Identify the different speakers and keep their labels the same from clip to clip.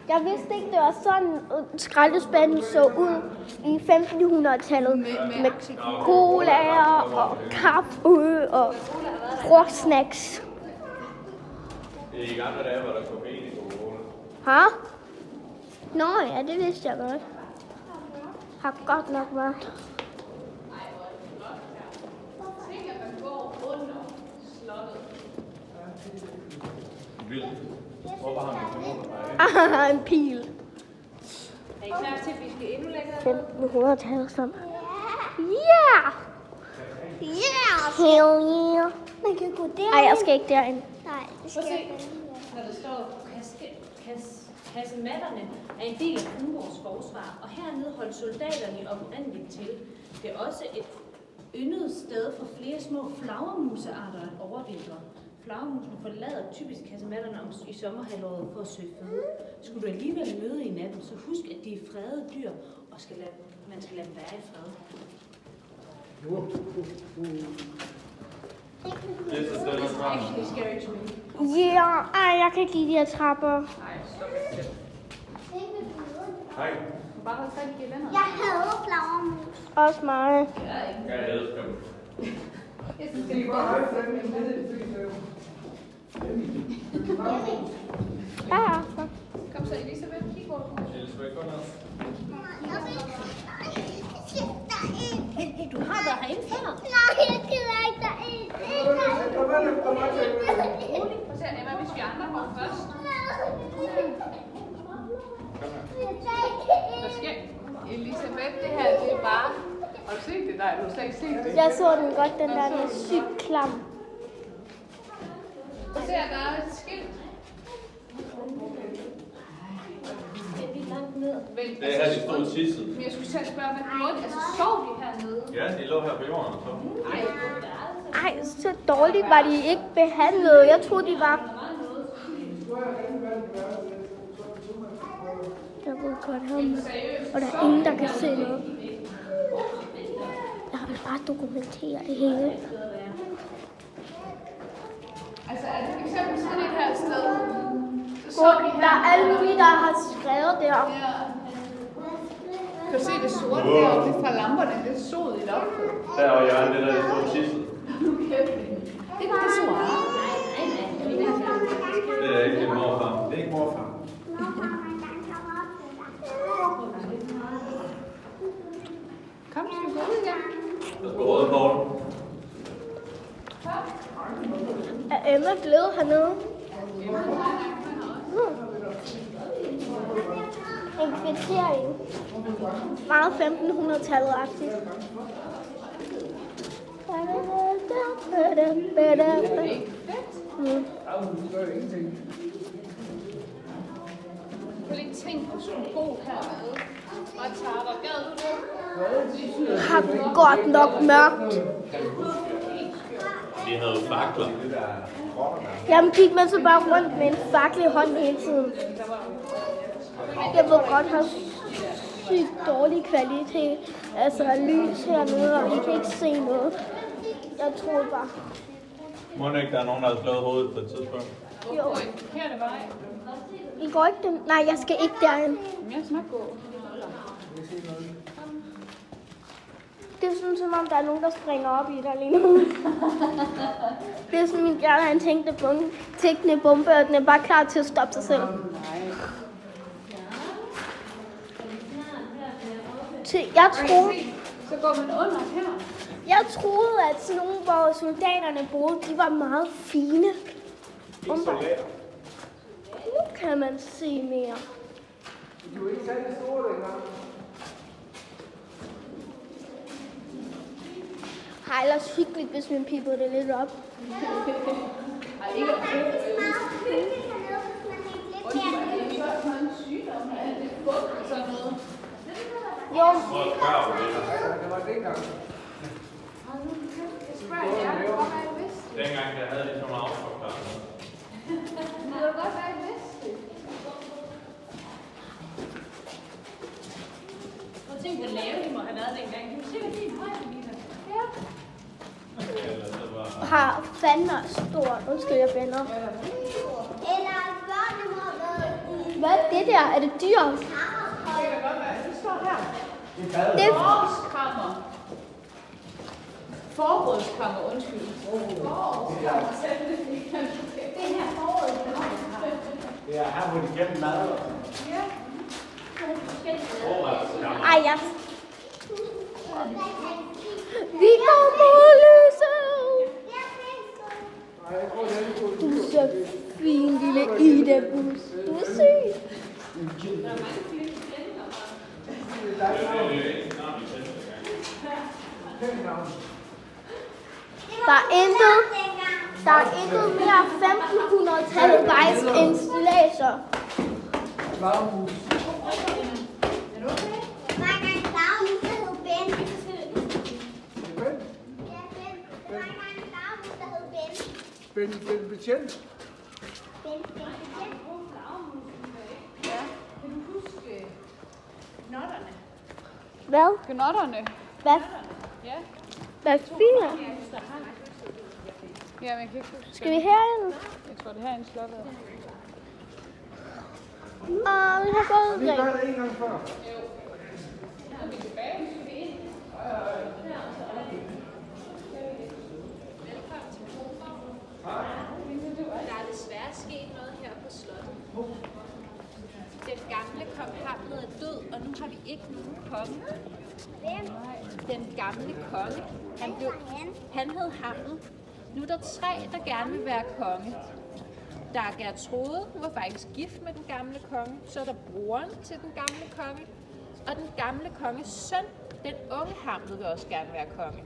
Speaker 1: Jeg vidste ikke, det var sådan, skraldespanden så ud i 1500-tallet med colaer og kaffe og frugtsnacks.
Speaker 2: I gamle dage var der kokain i Coca-Cola.
Speaker 1: Ha? Nå ja, det vidste jeg godt. Har godt nok været.
Speaker 2: Vildt. Hvorfor har man
Speaker 1: En pil.
Speaker 3: Er I klar til, at vi skal endnu længere?
Speaker 1: 1500-tallet sammen. Yeah! Hell yeah!
Speaker 4: Man kan gå derind.
Speaker 1: Ej, jeg skal ikke derind.
Speaker 4: Nej, det
Speaker 3: Prøv
Speaker 4: skal
Speaker 3: at se, når der står, kasematterne er en del af Kronborgs forsvar, og hernede holdt soldaterne oprindeligt til. Det er også et yndet sted for flere små flagermusearter at overvintre. Flagermusene forlader typisk kasematterne i sommerhalvåret for at søge føde. Skulle du alligevel møde i natten, så husk, at de er fredede dyr, og man skal lade dem være i fred.
Speaker 2: Det er så stille og smart.
Speaker 3: Actually scary to me.
Speaker 1: Ej, jeg kan ikke lide de her trapper.
Speaker 2: Hej.
Speaker 3: Bare hold fat i gelænderet.
Speaker 4: Jeg hader flagermus.
Speaker 1: Også mig.
Speaker 2: Jeg elsker dem.
Speaker 3: Jeg synes, det er godt.
Speaker 1: Ja.
Speaker 3: Kom så, Elisabeth. Kig på den.
Speaker 2: Elisabeth, kom ned.
Speaker 3: Du har været herinde før.
Speaker 4: Nej, jeg gider ikke derind.
Speaker 3: Rolig. Prøv at se, Emma, hvis vi andre går først. Hvad sker? Elisabeth, det her, det er bare... Har du set det? Nej, du har slet ikke set det.
Speaker 1: Jeg så den godt, den der er sygt klam.
Speaker 3: Prøv at se, der er et skilt. Det er langt ned.
Speaker 2: Det er her, de stod tisset.
Speaker 3: Men jeg skulle selv spørge, hvad gjorde de? Altså, sov de hernede?
Speaker 2: Ja, de lå her på jorden og så.
Speaker 1: Ej, så dårligt var de ikke behandlet. Jeg troede, de var... Jeg ved godt ham. Og der er ingen, der kan se noget. Jeg vil bare dokumentere det hele.
Speaker 3: Altså, er det for eksempel sådan et her sted? Så
Speaker 1: Så der er alle mulige, der har skrevet der.
Speaker 3: Ja. Kan du se det sorte deroppe fra lamperne? Det er sod i loftet.
Speaker 2: Der og Jørgen, det der, de stod tisset.
Speaker 3: Det er det sorte.
Speaker 2: Det er ikke det morfar.
Speaker 5: Det er ikke morfar.
Speaker 3: Kom, skal vi gå ud igen?
Speaker 2: Der står røde på den.
Speaker 1: Er Emma blevet hernede? En kvittering. Meget 1500-tallet-agtigt.
Speaker 3: Jeg vil ikke tænke på sådan en god hernede. Og Tara, gad du det?
Speaker 1: Har godt nok mørkt.
Speaker 2: De havde jo fakler.
Speaker 1: Jamen gik man så bare rundt med en fakkel i hånden hele tiden. Jeg ved godt, har sygt dårlig kvalitet. Altså lys hernede, og I kan ikke se noget. Jeg troede bare.
Speaker 2: Må ikke, der er nogen, der har slået hovedet på et tidspunkt?
Speaker 1: Jo.
Speaker 3: Her er det vej.
Speaker 1: I går ikke den? Nej, jeg skal ikke derind.
Speaker 3: Men jeg skal gå.
Speaker 1: Det er sådan, som om der er nogen, der springer op i dig lige nu. Det er sådan, min hjerne er en tænkende bombe, og den er bare klar til at stoppe sig selv. Jeg troede,
Speaker 3: Så går man under her.
Speaker 1: jeg troede, at sådan nogle, hvor soldaterne boede, de var meget fine. Nu kan man se mere.
Speaker 5: Du er ikke særlig store dengang.
Speaker 1: Har ellers hyggeligt, hvis man pippede det lidt op.
Speaker 3: Ej, ikke at prøve. Og det var en sygdom, og alt det fugt og sådan noget.
Speaker 1: Jo,
Speaker 5: Det var dengang.
Speaker 3: Jeg spørger jer, det var hvad jeg vidste.
Speaker 2: Dengang, der havde de sådan nogle afforklaret.
Speaker 3: Det var godt, hvad jeg vidste. Prøv at tænke, hvor lave de må have været dengang. Kan du se, hvad din højde viser? Ja.
Speaker 1: har fandme stort. Undskyld, jeg bander.
Speaker 4: Eller børnemålet.
Speaker 1: Hvad er det der? Er det dyr?
Speaker 6: Det står her.
Speaker 1: Det er
Speaker 6: Forårskammer. Forrådskammer, undskyld.
Speaker 5: Det er her, hvor de gemmer mad.
Speaker 1: Ej, jeg... Vi går mod lyset! Du er så fin, lille Ida-bus. Du er syg. Der er intet mere 1500-tallet vejs end stiladser.
Speaker 5: Flagermus. Ben betjent.
Speaker 3: Knotterne.
Speaker 1: Hvad?
Speaker 6: Gnotterne.
Speaker 1: Hvad?
Speaker 6: Ja.
Speaker 1: Hvad finer?
Speaker 6: Ja, men jeg kan ikke huske.
Speaker 1: Skal vi herind?
Speaker 6: Jeg tror, det her er en slot.
Speaker 1: Vi har gået
Speaker 5: Vi
Speaker 1: ud.
Speaker 5: gør det en gang før.
Speaker 3: Der er desværre sket noget her på slottet. Den gamle kong Hamlet er død, og nu har vi ikke nogen konge. Den gamle konge, han hed Hamlet. Nu er der 3, der gerne vil være konge. Der er Gertrude, hun var faktisk gift med den gamle konge. Så er der broren til den gamle konge. Og den gamle konges søn, den unge Hamlet, vil også gerne være konge.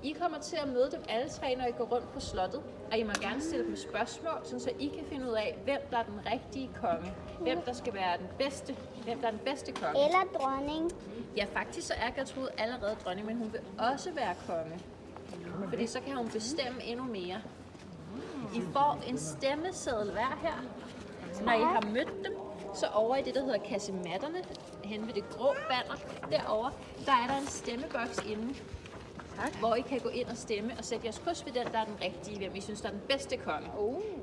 Speaker 3: I kommer til at møde dem alle 3, når I går rundt på slottet, og I må gerne stille dem spørgsmål, så I kan finde ud af, hvem der er den rigtige konge. Hvem der skal være den bedste, hvem der er den bedste konge.
Speaker 4: Eller dronning.
Speaker 3: Ja, faktisk så er Gertrude allerede dronning, men hun vil også være konge. Fordi så kan hun bestemme endnu mere. I får en stemmeseddel hver her. Når I har mødt dem, så over i det, der hedder kasematterne, hen ved det grå banner, derovre, der er der en stemmeboks inde. Hvor I kan gå ind og stemme og sætte jeres kryds ved den, der er den rigtige, hvem I synes, der er den bedste konge.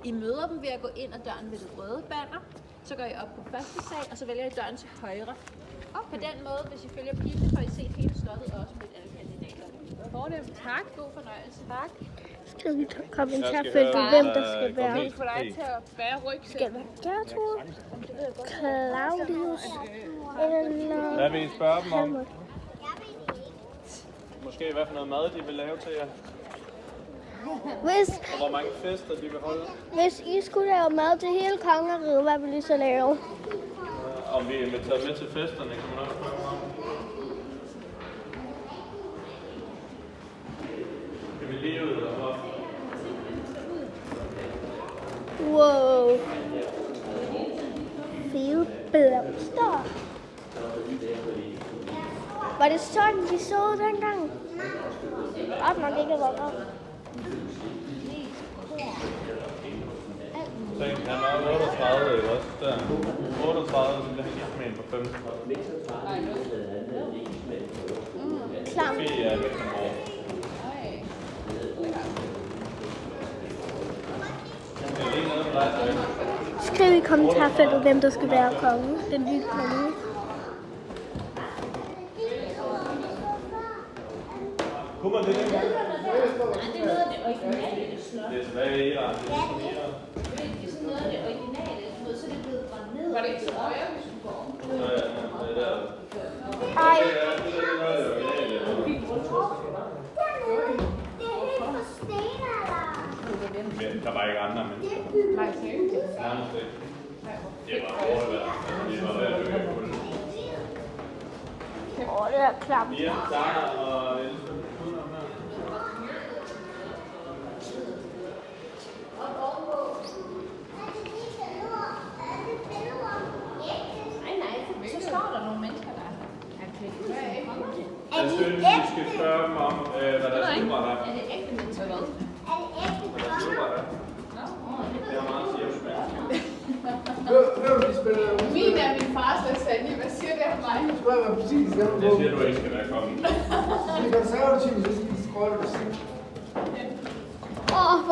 Speaker 3: I møder dem ved at gå ind ad døren ved det røde banner, så går I op på første sal, og så vælger I døren til højre. På den måde, hvis I følger pilen, får I set hele slottet og også mødt alle kandidater.
Speaker 6: Fornemt.
Speaker 3: Tak, god fornøjelse. Tak.
Speaker 1: Skal vi komme ind til at følge, hvem der skal være?
Speaker 6: For dig til at bære rygsæk.
Speaker 1: Skal være Gertrud, Claudius, eller
Speaker 2: Hvad vil I spørge dem om?
Speaker 1: Helmut?
Speaker 2: Måske hvad for noget mad, de vil lave til jer? Og hvor mange fester, de vil holde?
Speaker 1: Hvis I skulle lave mad til hele kongeriget, hvad ville I så lave?
Speaker 2: Om vi er inviteret med til festerne, kan man også spørge mig om. Kan vi lige ud eller hvad?
Speaker 1: Wow. Fede blomster. Var det sådan, de så ud dengang? Godt nok ikke været op.
Speaker 2: Tænk, han var 38, ikke også? Der. 38, så bliver han gift med en på 15.
Speaker 1: Klam.
Speaker 2: Sofie er Mecklenburg. Det er lige noget med dig, så ikke?
Speaker 1: Skriv i kommentarfeltet, hvem der skal være konge. Den nye konge.
Speaker 2: Kunne man det ikke?
Speaker 3: Det er noget af det originale slot.
Speaker 2: Det er tilbage i Iran. Det er sådan Iran.
Speaker 3: Det er sådan noget af det originale, så er det blevet brændt ned.
Speaker 6: Var det ikke til højre, vi skulle gå om?
Speaker 2: Ja, det er der.
Speaker 1: Ej,
Speaker 2: Det er noget af det originale.
Speaker 4: Det er helt for stenalder.
Speaker 2: Men der var ikke andre mennesker.
Speaker 6: Nej, seriøst.
Speaker 2: Nærmest ikke. Det var overvært. Det var ved at dø af kulden.
Speaker 1: det er klamt.
Speaker 2: Mia, Sara og Elisabeth udenom her.
Speaker 3: Nej, så står der nogle mennesker, der er klædt.
Speaker 2: Jeg synes, vi skal spørge dem om, hvad der er super der.
Speaker 3: Er det ægte mennesker, hvad?
Speaker 2: Hvad der super der. Det har meget at sige om mennesker.
Speaker 5: Hvem de spiller?
Speaker 6: Min er min fars lasagne. Hvad siger det om mig?
Speaker 5: Spørg mig præcis, hvad
Speaker 2: Det siger du ikke skal være kommet.
Speaker 5: De konservative, så skal de skråle på sig.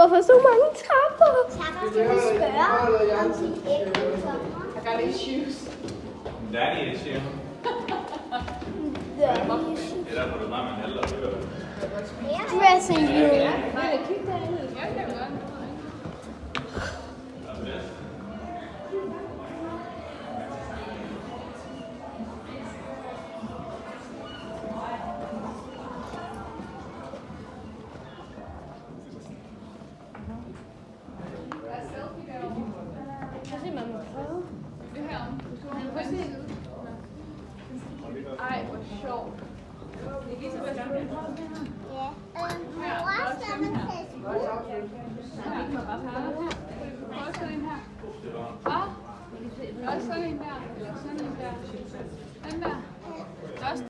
Speaker 1: Hvorfor så mange trapper?
Speaker 4: Tak, skal vi spørge, om de ægte kommer.
Speaker 6: I got issues.
Speaker 2: Daddy is here.
Speaker 1: Det er lige
Speaker 2: Det er derfor, du bare med hellere hører.
Speaker 1: dressing room.
Speaker 6: Ja, det kan godt. Det her. Ej, hvor sjovt.
Speaker 4: Ja. Mor, så man kan
Speaker 6: Prøv sådan en her. Også sådan en der. Eller sådan en der. Den der. Også